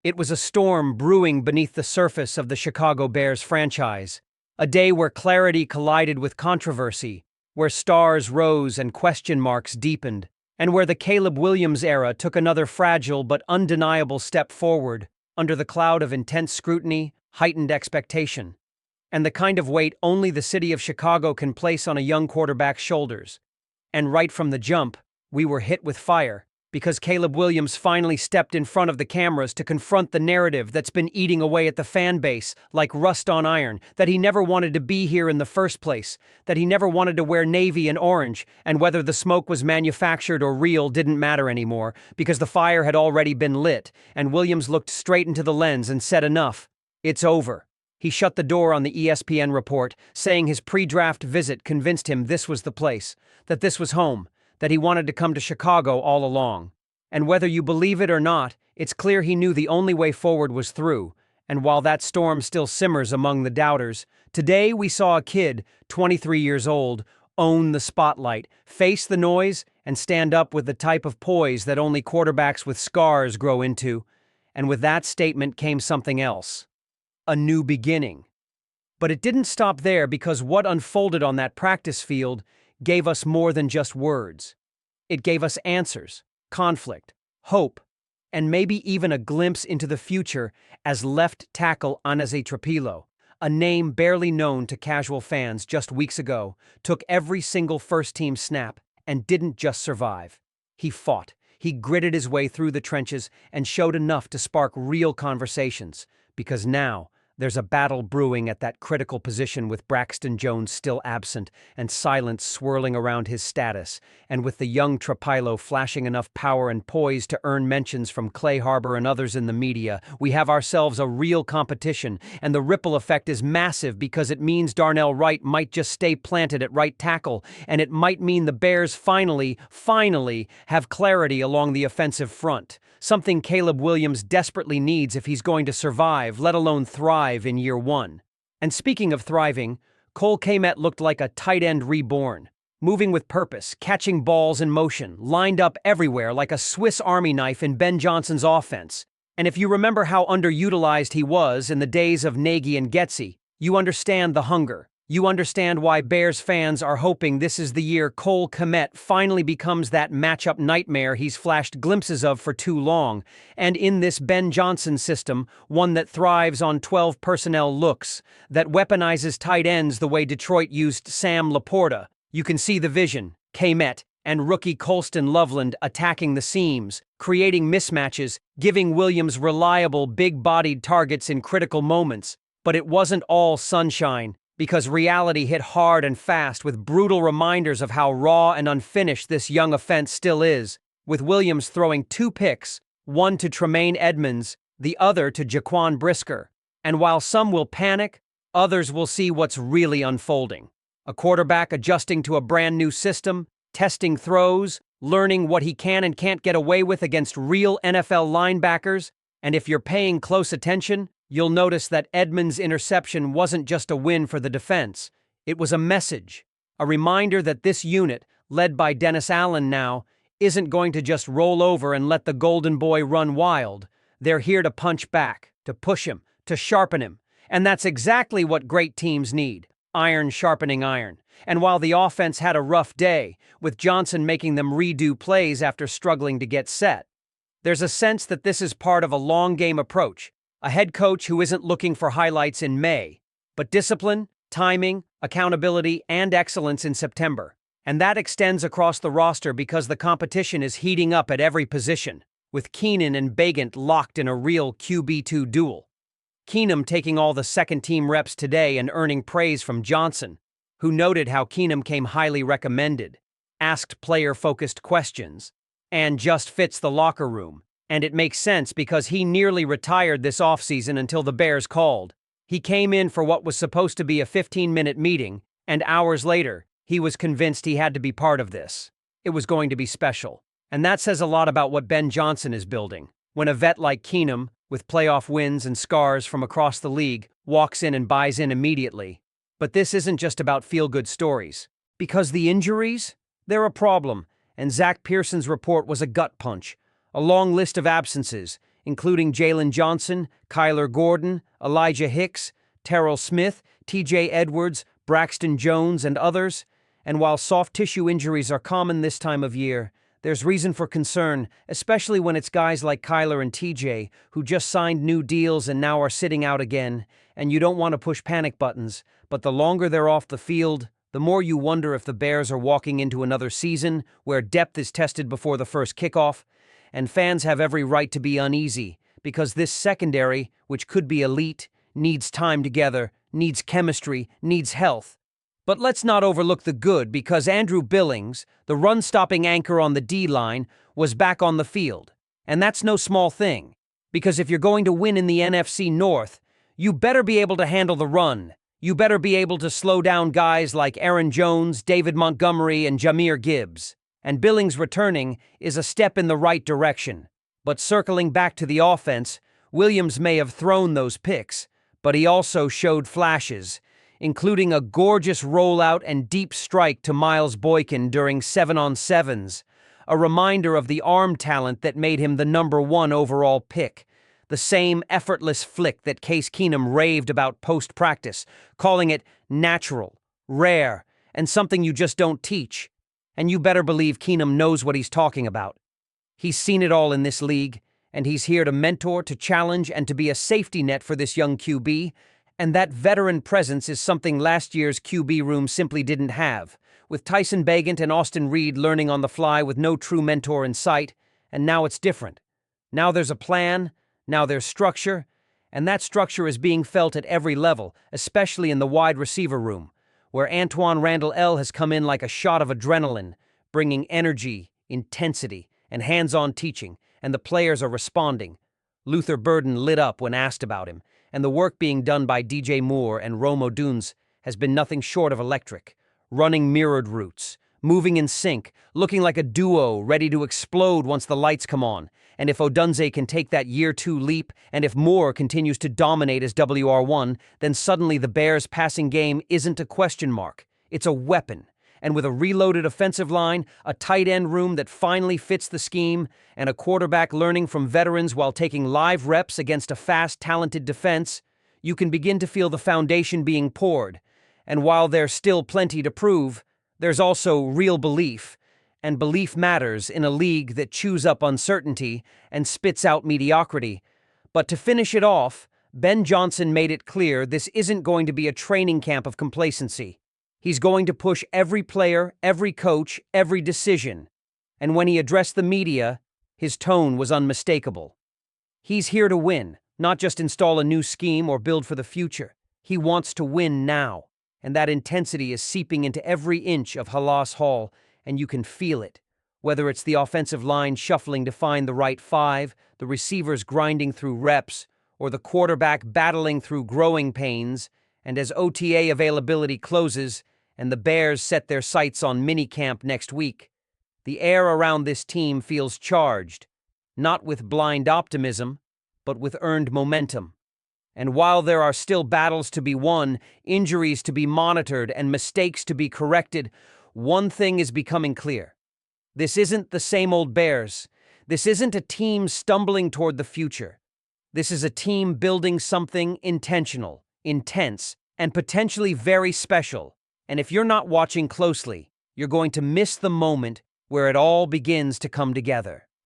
It was a storm brewing beneath the surface of the Chicago Bears franchise, a day where clarity collided with controversy, where stars rose and question marks deepened, and where the Caleb Williams era took another fragile but undeniable step forward under the cloud of intense scrutiny, heightened expectation, and the kind of weight only the city of Chicago can place on a young quarterback's shoulders. And right from the jump, we were hit with fire, because Caleb Williams finally stepped in front of the cameras to confront the narrative that's been eating away at the fan base like rust on iron, that he never wanted to be here in the first place, that he never wanted to wear navy and orange, and whether the smoke was manufactured or real didn't matter anymore, because the fire had already been lit, and Williams looked straight into the lens and said enough. It's over. He shut the door on the ESPN report, saying his pre-draft visit convinced him this was the place, that this was home, that he wanted to come to Chicago all along. And whether you believe it or not, it's clear he knew the only way forward was through. And while that storm still simmers among the doubters, today we saw a kid, 23 years old, own the spotlight, face the noise, and stand up with the type of poise that only quarterbacks with scars grow into. And with that statement came something else. A new beginning. But it didn't stop there, because what unfolded on that practice field gave us more than just words. It gave us answers, conflict, hope, and maybe even a glimpse into the future as left tackle Anaze Trapilo, a name barely known to casual fans just weeks ago, took every single first-team snap and didn't just survive. He fought. He gritted his way through the trenches and showed enough to spark real conversations, because now there's a battle brewing at that critical position, with Braxton Jones still absent and silence swirling around his status, and with the young Trapilo flashing enough power and poise to earn mentions from Clay Harbor and others in the media. We have ourselves a real competition, and the ripple effect is massive, because it means Darnell Wright might just stay planted at right tackle, and it might mean the Bears finally have clarity along the offensive front. Something Caleb Williams desperately needs if he's going to survive, let alone thrive in year one. And speaking of thriving, Cole Kmet looked like a tight end reborn, moving with purpose, catching balls in motion, lined up everywhere like a Swiss Army knife in Ben Johnson's offense. And if you remember how underutilized he was in the days of Nagy and Getsy, you understand the hunger. You understand why Bears fans are hoping this is the year Cole Kmet finally becomes that matchup nightmare he's flashed glimpses of for too long, and in this Ben Johnson system, one that thrives on 12 personnel looks, that weaponizes tight ends the way Detroit used Sam Laporta. You can see the vision, Kmet and rookie Colston Loveland attacking the seams, creating mismatches, giving Williams reliable big-bodied targets in critical moments. But it wasn't all sunshine, because reality hit hard and fast, with brutal reminders of how raw and unfinished this young offense still is, with Williams throwing 2 picks, one to Tremaine Edmonds, the other to Jaquan Brisker. And while some will panic, others will see what's really unfolding. A quarterback adjusting to a brand new system, testing throws, learning what he can and can't get away with against real NFL linebackers. And if you're paying close attention, you'll notice that Edmonds' interception wasn't just a win for the defense. It was a message, a reminder that this unit, led by Dennis Allen now, isn't going to just roll over and let the Golden Boy run wild. They're here to punch back, to push him, to sharpen him. And that's exactly what great teams need, iron sharpening iron. And while the offense had a rough day, with Johnson making them redo plays after struggling to get set, there's a sense that this is part of a long-game approach. A head coach who isn't looking for highlights in May, but discipline, timing, accountability, and excellence in September. And that extends across the roster, because the competition is heating up at every position, with Keenan and Bagant locked in a real QB2 duel. Keenum taking all the second-team reps today and earning praise from Johnson, who noted how Keenum came highly recommended, asked player-focused questions, and just fits the locker room. And it makes sense, because he nearly retired this offseason until the Bears called. He came in for what was supposed to be a 15-minute meeting, and hours later, he was convinced he had to be part of this. It was going to be special. And that says a lot about what Ben Johnson is building. When a vet like Keenum, with playoff wins and scars from across the league, walks in and buys in immediately. But this isn't just about feel-good stories. Because the injuries? They're a problem, and Zach Pearson's report was a gut punch. A long list of absences, including Jalen Johnson, Kyler Gordon, Elijah Hicks, Terrell Smith, TJ Edwards, Braxton Jones, and others. And while soft tissue injuries are common this time of year, there's reason for concern, especially when it's guys like Kyler and TJ who just signed new deals and now are sitting out again, and you don't want to push panic buttons, but the longer they're off the field, the more you wonder if the Bears are walking into another season where depth is tested before the first kickoff, and fans have every right to be uneasy, because this secondary, which could be elite, needs time together, needs chemistry, needs health. But let's not overlook the good, because Andrew Billings, the run-stopping anchor on the D-line, was back on the field. And that's no small thing, because if you're going to win in the NFC North, you better be able to handle the run. You better be able to slow down guys like Aaron Jones, David Montgomery, and Jahmyr Gibbs. And Billings returning is a step in the right direction. But circling back to the offense, Williams may have thrown those picks, but he also showed flashes, including a gorgeous rollout and deep strike to Miles Boykin during 7-on-7s, a reminder of the arm talent that made him the #1 overall pick. The same effortless flick that Case Keenum raved about post-practice, calling it natural, rare, and something you just don't teach. And you better believe Keenum knows what he's talking about. He's seen it all in this league, and he's here to mentor, to challenge, and to be a safety net for this young QB, and that veteran presence is something last year's QB room simply didn't have, with Tyson Bagent and Austin Reed learning on the fly with no true mentor in sight, and now it's different. Now there's a plan, now there's structure, and that structure is being felt at every level, especially in the wide receiver room, where Antoine Randall L. has come in like a shot of adrenaline, bringing energy, intensity, and hands-on teaching, and the players are responding. Luther Burden lit up when asked about him, and the work being done by DJ Moore and Rome Odunes has been nothing short of electric, running mirrored routes, moving in sync, looking like a duo ready to explode once the lights come on. And if Odunze can take that year 2 leap, and if Moore continues to dominate as WR1, then suddenly the Bears' passing game isn't a question mark. It's a weapon. And with a reloaded offensive line, a tight end room that finally fits the scheme, and a quarterback learning from veterans while taking live reps against a fast, talented defense, you can begin to feel the foundation being poured. And while there's still plenty to prove, there's also real belief. And belief matters in a league that chews up uncertainty and spits out mediocrity. But to finish it off, Ben Johnson made it clear this isn't going to be a training camp of complacency. He's going to push every player, every coach, every decision. And when he addressed the media, his tone was unmistakable. He's here to win, not just install a new scheme or build for the future. He wants to win now. And that intensity is seeping into every inch of Halas Hall, and you can feel it. Whether it's the offensive line shuffling to find the right 5, the receivers grinding through reps, or the quarterback battling through growing pains, and as OTA availability closes and the Bears set their sights on minicamp next week, the air around this team feels charged, not with blind optimism, but with earned momentum. And while there are still battles to be won, injuries to be monitored, and mistakes to be corrected, one thing is becoming clear. This isn't the same old Bears. This isn't a team stumbling toward the future. This is a team building something intentional, intense, and potentially very special. And if you're not watching closely, you're going to miss the moment where it all begins to come together.